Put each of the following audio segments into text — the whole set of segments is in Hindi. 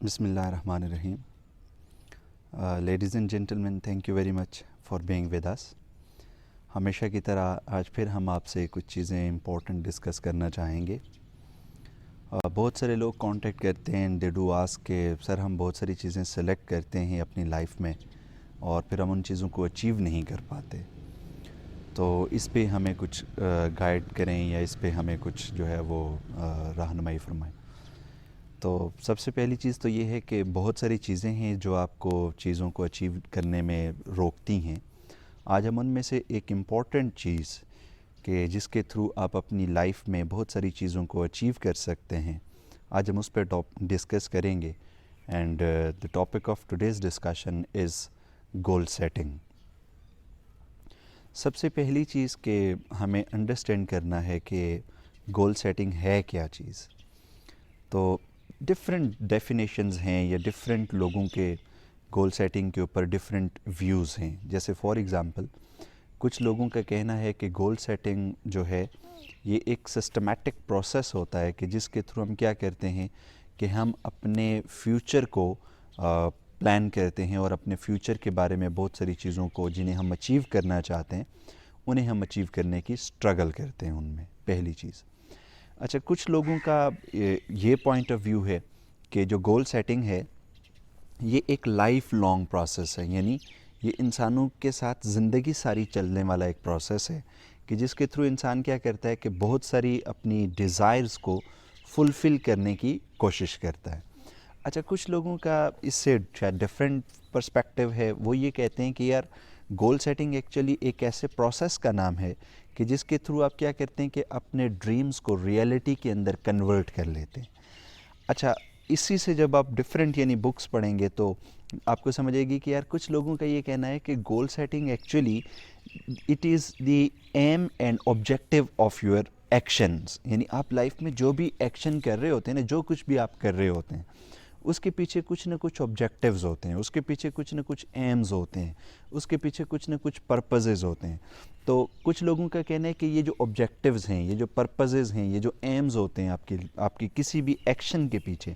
Bismillahirrahmanirrahim. Ladies and gentlemen, thank you very much for being with us. हमेशा की तरह आज फिर हम आपसे कुछ चीज़ें इम्पोर्टेंट डिस्कस करना चाहेंगे। बहुत सारे लोग कांटेक्ट करते हैं, दे डू आस्क के सर हम बहुत सारी चीज़ें सेलेक्ट करते हैं अपनी लाइफ में और फिर हम उन चीज़ों को अचीव नहीं कर पाते, तो इस पे हमें कुछ गाइड करें या इस पे हमें कुछ जो है वो रहनुमाई फरमाएं। तो सबसे पहली चीज़ तो ये है कि बहुत सारी चीज़ें हैं जो आपको चीज़ों को अचीव करने में रोकती हैं। आज हम उनमें से एक इम्पॉर्टेंट चीज़ कि जिसके थ्रू आप अपनी लाइफ में बहुत सारी चीज़ों को अचीव कर सकते हैं, आज हम उस पर डिस्कस करेंगे। And the topic of today's discussion is goal setting. सबसे पहली चीज़ कि हमें अंडरस्टैंड करना है कि गोल सेटिंग है क्या चीज़। तो डिफरेंट डेफिनेशंस हैं या डिफरेंट लोगों के गोल सेटिंग के ऊपर डिफरेंट व्यूज़ हैं। जैसे फॉर एग्ज़ाम्पल कुछ लोगों का कहना है कि गोल सेटिंग जो है ये एक सिस्टमैटिक प्रोसेस होता है कि जिसके थ्रू हम क्या करते हैं कि हम अपने फ्यूचर को प्लान करते हैं और अपने फ्यूचर के बारे में बहुत सारी चीज़ों को जिन्हें हम अचीव करना चाहते हैं उन्हें हम अचीव करने की स्ट्रगल करते हैं उनमें, पहली चीज़। अच्छा, कुछ लोगों का ये पॉइंट ऑफ व्यू है कि जो गोल सेटिंग है ये एक लाइफ लॉन्ग प्रोसेस है, यानी ये इंसानों के साथ ज़िंदगी सारी चलने वाला एक प्रोसेस है कि जिसके थ्रू इंसान क्या करता है कि बहुत सारी अपनी डिज़ायर्स को फुलफ़िल करने की कोशिश करता है। अच्छा, कुछ लोगों का इससे शायद डिफरेंट पर्सपेक्टिव है। वो ये कहते हैं कि यार गोल सेटिंग एक्चुअली एक ऐसे प्रोसेस का नाम है कि जिसके थ्रू आप क्या करते हैं कि अपने ड्रीम्स को रियलिटी के अंदर कन्वर्ट कर लेते हैं। अच्छा, इसी से जब आप डिफरेंट यानी बुक्स पढ़ेंगे तो आपको समझ आएगी कि यार कुछ लोगों का ये कहना है कि goal setting actually it is the aim and objective of your actions, यानी आप लाइफ में जो भी एक्शन कर रहे होते हैं ना, जो कुछ भी आप कर रहे होते हैं उसके पीछे कुछ ना कुछ ऑब्जेक्टिव्स होते हैं, उसके पीछे कुछ ना कुछ एम्स होते हैं, उसके पीछे कुछ ना कुछ पर्पसेस होते हैं। तो कुछ लोगों का कहना है कि ये जो ऑब्जेक्टिव्स हैं, ये जो पर्पसेस हैं, ये जो एम्स होते हैं आपकी किसी भी एक्शन के पीछे,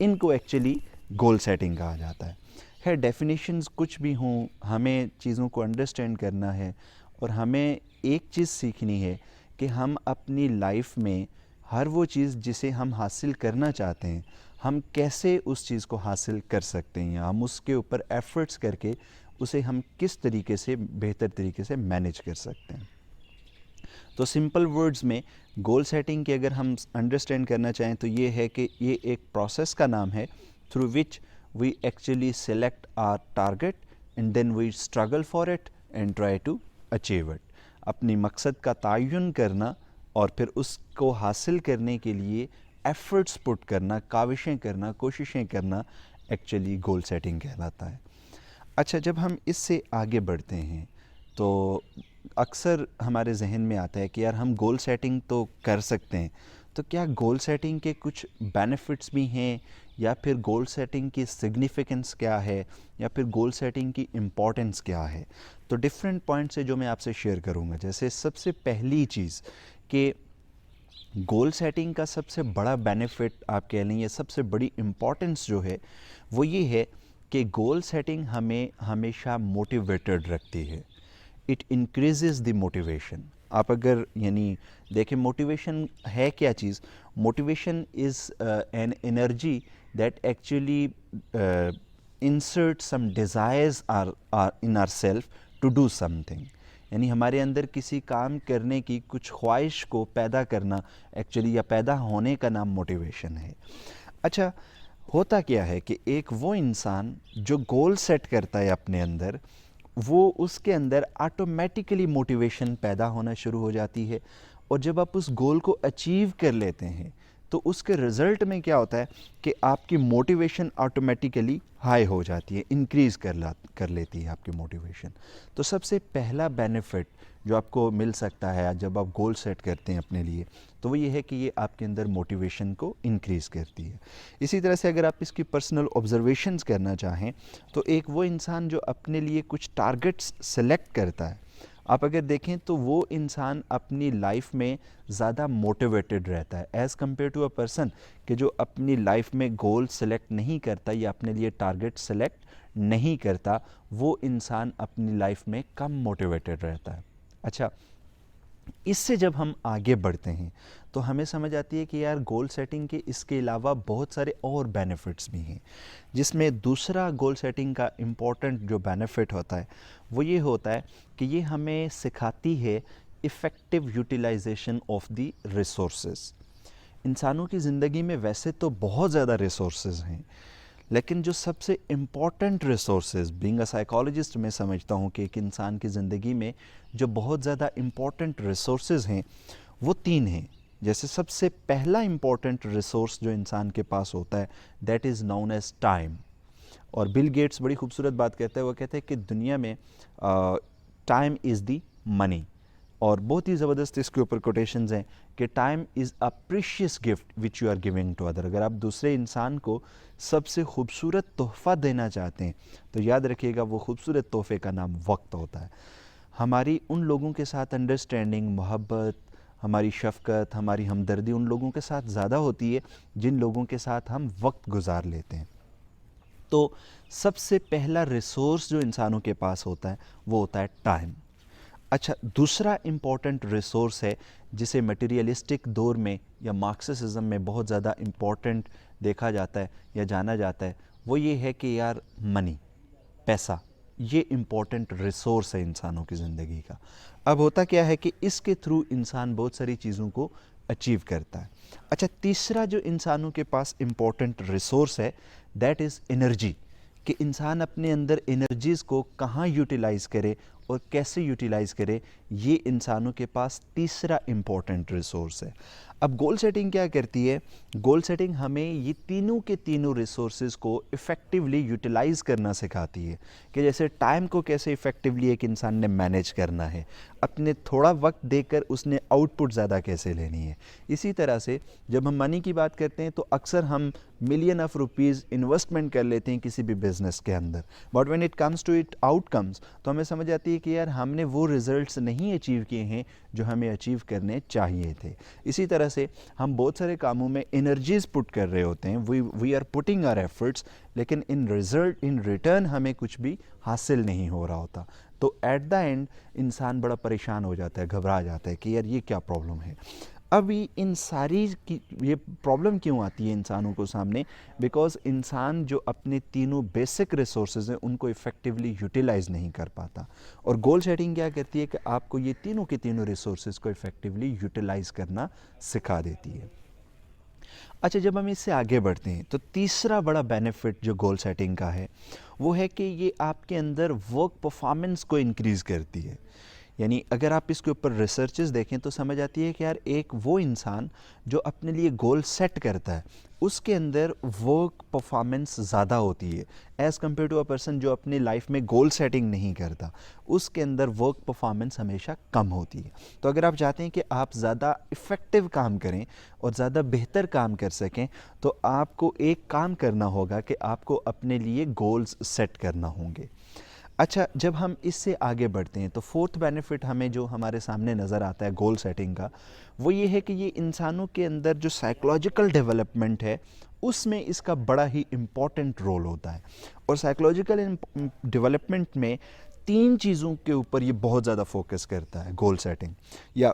इनको एक्चुअली गोल सेटिंग कहा जाता है। खैर डेफिनेशंस कुछ भी हों, हमें चीज़ों को अंडरस्टैंड करना है और हमें एक चीज़ सीखनी है कि हम अपनी लाइफ में हर वो चीज़ जिसे हम हासिल करना चाहते हैं हम कैसे उस चीज़ को हासिल कर सकते हैं, हम उसके ऊपर एफ़र्ट्स करके उसे हम किस तरीके से बेहतर तरीके से मैनेज कर सकते हैं। तो सिंपल वर्ड्स में गोल सेटिंग के अगर हम अंडरस्टैंड करना चाहें तो ये है कि ये एक प्रोसेस का नाम है through which we actually select our target and then we struggle for it and try to achieve it. अपनी मकसद का तयन करना और फिर उसको हासिल करने के लिए एफ़र्ट्स पुट करना, काविशें करना, कोशिशें करना एक्चुअली गोल सेटिंग कहलाता है। अच्छा, जब हम इससे आगे बढ़ते हैं तो अक्सर हमारे जहन में आता है कि यार हम गोल सेटिंग तो कर सकते हैं, तो क्या गोल सेटिंग के कुछ बेनिफिट्स भी हैं या फिर गोल सेटिंग की सिग्निफिकेंस क्या है या फिर गोल सेटिंग की इम्पॉर्टेंस क्या है। तो डिफरेंट पॉइंट्स है जो मैं आपसे शेयर करूंगा। जैसे सबसे पहली चीज़ कि गोल सेटिंग का सबसे बड़ा बेनिफिट आप कह लें या सबसे बड़ी इम्पॉर्टेंस जो है वो ये है कि गोल सेटिंग हमें हमेशा मोटिवेटेड रखती है। It increases the motivation. आप अगर यानी देखें मोटिवेशन है क्या चीज़, motivation is an energy that actually insert some desires are in our self to do something, यानी हमारे अंदर किसी काम करने की कुछ ख्वाहिश को पैदा करना एक्चुअली या पैदा होने का नाम मोटिवेशन है। अच्छा, होता क्या है कि एक वो इंसान जो गोल सेट करता है अपने अंदर, वो उसके अंदर ऑटोमेटिकली मोटिवेशन पैदा होना शुरू हो जाती है और जब आप उस गोल को अचीव कर लेते हैं तो उसके रिज़ल्ट में क्या होता है कि आपकी मोटिवेशन ऑटोमेटिकली हाई हो जाती है, इंक्रीज़ कर लेती है आपकी मोटिवेशन। तो सबसे पहला बेनिफिट जो आपको मिल सकता है जब आप गोल सेट करते हैं अपने लिए, तो वो ये है कि ये आपके अंदर मोटिवेशन को इंक्रीज़ करती है। इसी तरह से अगर आप इसकी पर्सनल ऑब्जर्वेशंस करना चाहें तो एक वो इंसान जो अपने लिए कुछ टारगेट्स सेलेक्ट करता है आप अगर देखें तो वो इंसान अपनी लाइफ में ज़्यादा मोटिवेटेड रहता है as compare to a person कि जो अपनी लाइफ में गोल सेलेक्ट नहीं करता या अपने लिए टारगेट सेलेक्ट नहीं करता, वो इंसान अपनी लाइफ में कम मोटिवेटेड रहता है। अच्छा, इससे जब हम आगे बढ़ते हैं तो हमें समझ आती है कि यार गोल सेटिंग के इसके अलावा बहुत सारे और बेनिफिट्स भी हैं, जिसमें दूसरा गोल सेटिंग का इम्पोर्टेंट जो बेनिफिट होता है वो ये होता है कि ये हमें सिखाती है effective utilization of the resources. इंसानों की ज़िंदगी में वैसे तो बहुत ज़्यादा रिसोर्सेज हैं, लेकिन जो सबसे important resources, being a psychologist मैं समझता हूँ कि एक इंसान की ज़िंदगी में जो बहुत ज़्यादा इम्पॉर्टेंट रिसोर्सेज हैं वो 3 हैं। जैसे सबसे पहला इम्पॉर्टेंट रिसोर्स जो इंसान के पास होता है that is known as time. और बिल गेट्स बड़ी खूबसूरत बात कहते हैं, वो कहते हैं कि दुनिया में टाइम इज़ दी मनी। और बहुत ही ज़बरदस्त इसके ऊपर कोटेशंस हैं कि time is a precious gift which you are giving to other. अगर आप दूसरे इंसान को सबसे खूबसूरत तोहफ़ा देना चाहते हैं तो याद रखिएगा वो खूबसूरत तोहफ़े का नाम वक्त होता है। हमारी उन लोगों के साथ अंडरस्टैंडिंग, मोहब्बत, हमारी शफ़क़त, हमारी हमदर्दी उन लोगों के साथ ज़्यादा होती है जिन लोगों के साथ हम वक्त गुजार लेते हैं। तो सबसे पहला रिसोर्स जो इंसानों के पास होता है वो होता है टाइम। अच्छा, दूसरा इम्पॉर्टेंट रिसोर्स है जिसे मटेरियलिस्टिक दौर में या मार्क्सिज्म में बहुत ज़्यादा इम्पॉर्टेंट देखा जाता है या जाना जाता है, वो ये है कि यार मनी, पैसा, ये इम्पॉर्टेंट रिसोर्स है इंसानों की ज़िंदगी का। अब होता क्या है कि इसके थ्रू इंसान बहुत सारी चीज़ों को अचीव करता है। अच्छा, तीसरा जो इंसानों के पास इम्पॉर्टेंट रिसोर्स है दैट इज़ एनर्जी, कि इंसान अपने अंदर एनर्जीज़ को कहाँ यूटिलाइज़ करे और कैसे यूटिलाइज़ करे, ये इंसानों के पास तीसरा इम्पॉर्टेंट रिसोर्स है। अब गोल सेटिंग क्या करती है? गोल सेटिंग हमें ये तीनों के तीनों रिसोर्सेज को इफ़ेक्टिवली यूटिलाइज़ करना सिखाती है कि जैसे टाइम को कैसे इफ़ेक्टिवली एक इंसान ने मैनेज करना है, अपने थोड़ा वक्त देकर उसने आउटपुट ज़्यादा कैसे लेनी है। इसी तरह से जब हम मनी की बात करते हैं तो अक्सर हम मिलियन ऑफ रुपीज़ इन्वेस्टमेंट कर लेते हैं किसी भी बिज़नेस के अंदर, but when it comes to it outcomes तो हमें समझ आती है कि यार हमने वो रिजल्ट्स नहीं अचीव किए हैं जो हमें अचीव करने चाहिए थे। इसी तरह से हम बहुत सारे कामों में एनर्जीज पुट कर रहे होते हैं, we are putting our efforts, लेकिन इन रिटर्न हमें कुछ भी हासिल नहीं हो रहा होता। तो एट द एंड इंसान बड़ा परेशान हो जाता है, घबरा जाता है कि यार ये क्या प्रॉब्लम है। अभी इन सारी की ये प्रॉब्लम क्यों आती है इंसानों को सामने? बिकॉज इंसान जो अपने तीनों बेसिक रिसोर्सेज हैं उनको इफ़ेक्टिवली यूटिलाइज़ नहीं कर पाता। और गोल सेटिंग क्या करती है कि आपको ये तीनों के तीनों रिसोर्सेज को इफ़ेक्टिवली यूटिलाइज़ करना सिखा देती है। अच्छा, जब हम इससे आगे बढ़ते हैं तो तीसरा बड़ा बेनिफिट जो गोल सेटिंग का है वो है कि ये आपके अंदर वर्क परफॉर्मेंस को इंक्रीज़ करती है। यानी अगर आप इसके ऊपर रिसर्चेस देखें तो समझ आती है कि यार एक वो इंसान जो अपने लिए गोल सेट करता है उसके अंदर वर्क परफॉर्मेंस ज़्यादा होती है as compare to a person जो अपनी लाइफ में गोल सेटिंग नहीं करता, उसके अंदर वर्क परफॉर्मेंस हमेशा कम होती है। तो अगर आप चाहते हैं कि आप ज़्यादा इफ़ेक्टिव काम करें और ज़्यादा बेहतर काम कर सकें तो आपको एक काम करना होगा कि आपको अपने लिए गोल्स सेट करना होंगे। अच्छा, जब हम इससे आगे बढ़ते हैं तो फोर्थ बेनिफिट हमें जो हमारे सामने नज़र आता है गोल सेटिंग का वो ये है कि ये इंसानों के अंदर जो साइकोलॉजिकल डेवलपमेंट है उसमें इसका बड़ा ही इम्पॉर्टेंट रोल होता है। और साइकोलॉजिकल डेवलपमेंट में 3 चीज़ों के ऊपर ये बहुत ज़्यादा फोकस करता है गोल सेटिंग, या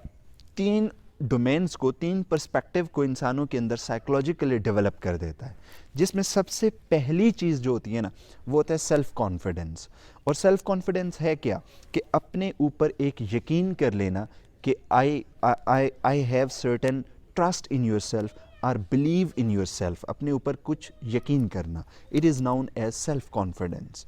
3 डोमेन्स को, 3 पर्सपेक्टिव को इंसानों के अंदर साइकोलॉजिकली डेवलप कर देता है, जिसमें सबसे पहली चीज़ जो होती है ना वो होता है सेल्फ़ कॉन्फिडेंस। और सेल्फ़ कॉन्फिडेंस है क्या कि अपने ऊपर एक यकीन कर लेना कि I have certain trust in yourself और बिलीव इन योर सेल्फ, अपने ऊपर कुछ यकीन करना, it is known as self confidence.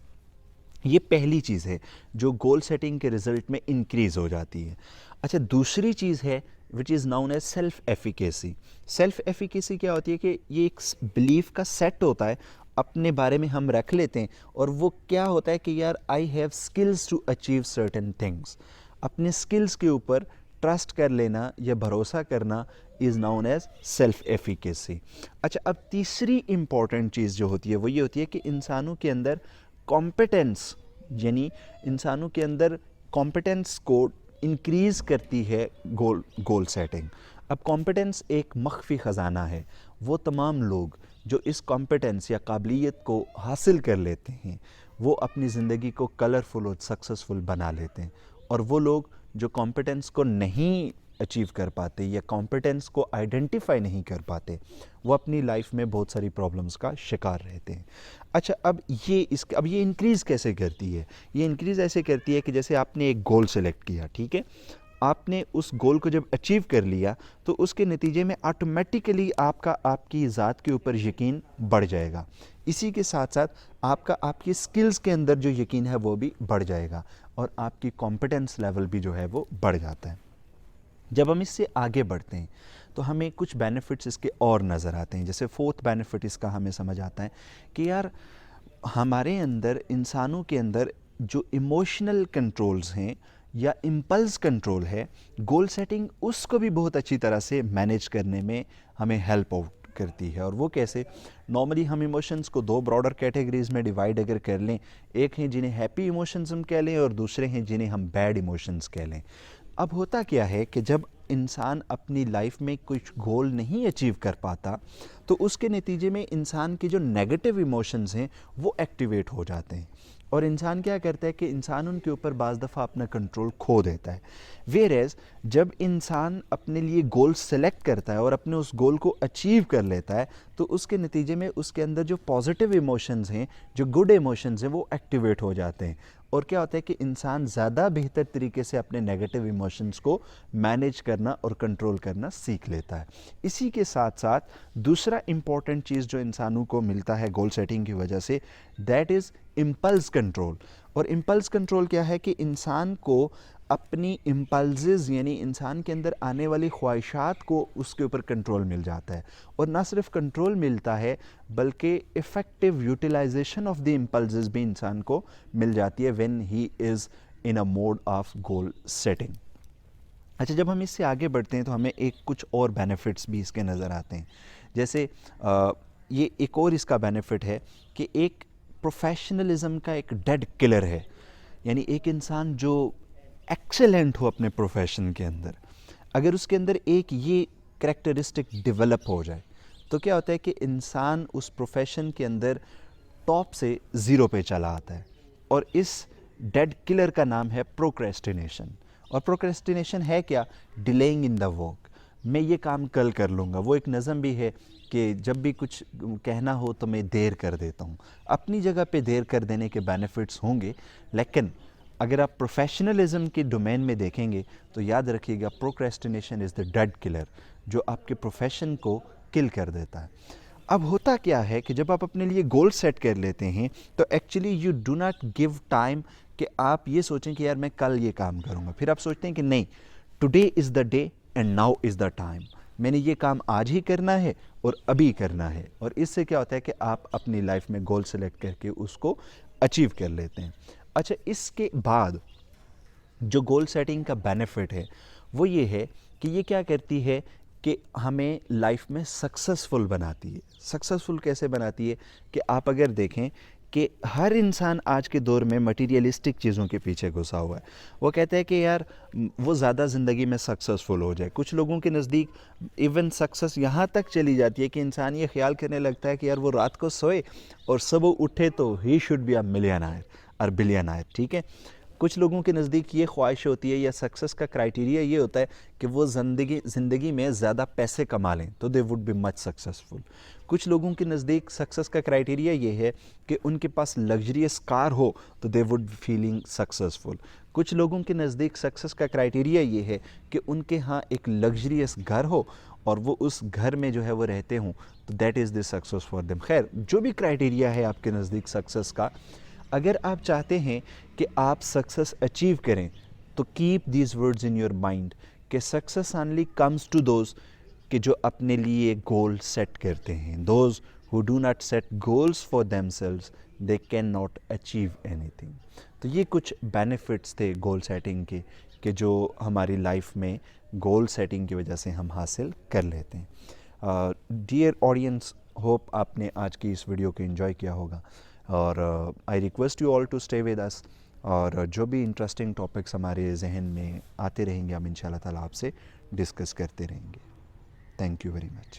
ये पहली चीज़ है जो गोल सेटिंग के रिज़ल्ट में इंक्रीज़ हो जाती है। अच्छा, दूसरी चीज़ है which is known as self efficacy. Self efficacy क्या होती है कि ये एक बिलीफ का सेट होता है, अपने बारे में हम रख लेते हैं और वो क्या होता है कि यार I have skills to achieve certain things. अपने स्किल्स के ऊपर ट्रस्ट कर लेना या भरोसा करना is known as self efficacy. अच्छा, अब तीसरी इम्पॉर्टेंट चीज़ जो होती है वो ये होती है कि इंसानों के अंदर कॉम्पिटेंस, यानी इंसानों के अंदर कॉम्पिटेंस को इंक्रीज़ करती है गोल सेटिंग। अब कॉम्पिटेंस एक मख्फी ख़जाना है। वो तमाम लोग जो इस कॉम्पिटेंस या काबिलियत को हासिल कर लेते हैं वो अपनी ज़िंदगी को कलरफुल और सक्सेसफुल बना लेते हैं, और वो लोग जो कॉम्पिटेंस को नहीं अचीव कर पाते या कॉम्पिटेंस को आइडेंटिफाई नहीं कर पाते वो अपनी लाइफ में बहुत सारी प्रॉब्लम्स का शिकार रहते हैं। अच्छा, अब ये इंक्रीज़ कैसे करती है? ये इंक्रीज़ ऐसे करती है कि जैसे आपने एक गोल सेलेक्ट किया, ठीक है, आपने उस गोल को जब अचीव कर लिया तो उसके नतीजे में ऑटोमेटिकली आपकी ज़ात के ऊपर यकीन बढ़ जाएगा। इसी के साथ साथ आपकी स्किल्स के अंदर जो यकीन है वो भी बढ़ जाएगा और आपकी कॉम्पिटेंस लेवल भी जो है वो बढ़ जाता है। जब हम इससे आगे बढ़ते हैं तो हमें कुछ बेनिफिट्स इसके और नज़र आते हैं। जैसे फोर्थ बेनिफिट इसका हमें समझ आता है कि यार हमारे अंदर, इंसानों के अंदर जो इमोशनल कंट्रोल्स हैं या इम्पल्स कंट्रोल है, गोल सेटिंग उसको भी बहुत अच्छी तरह से मैनेज करने में हमें हेल्प आउट करती है। और वो कैसे? नॉर्मली हम इमोशंस को दो ब्रॉडर कैटेगरीज में डिवाइड अगर कर लें, एक हैं जिन्हें हैप्पी इमोशंस हम कह लें और दूसरे हैं जिन्हें हम बैड इमोशंस कह लें। अब होता क्या है कि जब इंसान अपनी लाइफ में कुछ गोल नहीं अचीव कर पाता तो उसके नतीजे में इंसान के जो नेगेटिव इमोशंस हैं वो एक्टिवेट हो जाते हैं, और इंसान क्या करता है कि इंसान उनके ऊपर बाज़ दफ़ा अपना कंट्रोल खो देता है। वेयरएज़ जब इंसान अपने लिए गोल सेलेक्ट करता है और अपने उस गोल को अचीव कर लेता है तो उसके नतीजे में उसके अंदर जो पॉजिटिव इमोशंस हैं, जो गुड इमोशंस हैं, वो एक्टिवेट हो जाते हैं, और क्या होता है कि इंसान ज़्यादा बेहतर तरीके से अपने नेगेटिव इमोशंस को मैनेज करना और कंट्रोल करना सीख लेता है। इसी के साथ साथ दूसरा इम्पॉर्टेंट चीज़ जो इंसानों को मिलता है गोल सेटिंग की वजह से, दैट इज़ इम्पल्स कंट्रोल। और इम्पल्स कंट्रोल क्या है कि इंसान को अपनी इम्पल्सेस यानी इंसान के अंदर आने वाली ख्वाहिशात को उसके ऊपर कंट्रोल मिल जाता है, और ना सिर्फ कंट्रोल मिलता है बल्कि effective utilization of the impulses भी इंसान को मिल जाती है when he is in a mode of goal setting. अच्छा, जब हम इससे आगे बढ़ते हैं तो हमें कुछ और बेनिफिट्स भी इसके नज़र आते हैं। जैसे ये एक और इसका बेनिफिट है कि एक प्रोफेशनलिज्म का एक डेड किलर है, यानी एक इंसान जो एक्सेलेंट हो अपने प्रोफेशन के अंदर, अगर उसके अंदर एक ये कैरेक्टरिस्टिक डेवलप हो जाए तो क्या होता है कि इंसान उस प्रोफेशन के अंदर टॉप से ज़ीरो पे चला आता है, और इस डेड किलर का नाम है प्रोक्रेस्टिनेशन। और प्रोक्रेस्टिनेशन है क्या? Delaying in the work. मैं ये काम कल कर लूँगा। वो एक नज़म भी है कि जब भी कुछ कहना हो तो मैं देर कर देता हूँ। अपनी जगह पे देर कर देने के बेनिफिट्स होंगे, लेकिन अगर आप प्रोफेशनलिज्म के डोमेन में देखेंगे तो याद रखिएगा procrastination is the dead killer, जो आपके प्रोफेशन को किल कर देता है। अब होता क्या है कि जब आप अपने लिए गोल सेट कर लेते हैं तो actually you do not give time कि आप ये सोचें कि यार मैं कल ये काम करूँगा। फिर आप सोचते हैं कि नहीं, today is the day and now is the time, मैंने ये काम आज ही करना है और अभी करना है। और इससे क्या होता है कि आप अपनी लाइफ में गोल सेलेक्ट करके उसको अचीव कर लेते हैं। अच्छा, इसके बाद जो गोल सेटिंग का बेनिफिट है वो ये है कि ये क्या करती है कि हमें लाइफ में सक्सेसफुल बनाती है। सक्सेसफुल कैसे बनाती है कि आप अगर देखें कि हर इंसान आज के दौर में मटीरियलिस्टिक चीज़ों के पीछे घुसा हुआ है। वो कहते हैं कि यार वो ज़्यादा ज़िंदगी में सक्सेसफुल हो जाए। कुछ लोगों के नज़दीक इवन सक्सेस यहाँ तक चली जाती है कि इंसान ये ख्याल करने लगता है कि यार वो रात को सोए और सुबह उठे तो ही शुड बी अ मिलियनायर और बिलियनायर। ठीक है, कुछ लोगों के नज़दीक ये ख्वाहिश होती है या सक्सेस का क्राइटेरिया ये होता है कि वो ज़िंदगी में ज़्यादा पैसे कमा लें तो they would be much successful. कुछ लोगों के नज़दीक सक्सेस का क्राइटेरिया ये है कि उनके पास लग्जरियस कार हो तो दे वुड फीलिंग सक्सेसफुल। कुछ लोगों के नज़दीक सक्सेस का क्राइटेरिया ये है कि उनके यहाँ एक लग्जरियस घर हो और वो उस घर में जो है वो रहते हों तो that is the success for them. खैर, जो भी क्राइटेरिया है आपके नज़दीक सक्सेस का, अगर आप चाहते हैं कि आप सक्सेस अचीव करें तो keep these words in your mind कि success only comes to those कि जो अपने लिए गोल सेट करते हैं। Those who do not set goals for themselves they can not achieve anything. तो ये कुछ बेनिफिट्स थे गोल सेटिंग के कि जो हमारी लाइफ में गोल सेटिंग की वजह से हम हासिल कर लेते हैं। डियर ऑडियंस, होप आपने आज की इस वीडियो को एंजॉय किया होगा और I request you all to stay with us और जो भी इंटरेस्टिंग टॉपिक्स हमारे जहन में आते रहेंगे हम इंशाल्लाह ताला आपसे डिस्कस करते रहेंगे। Thank you very much.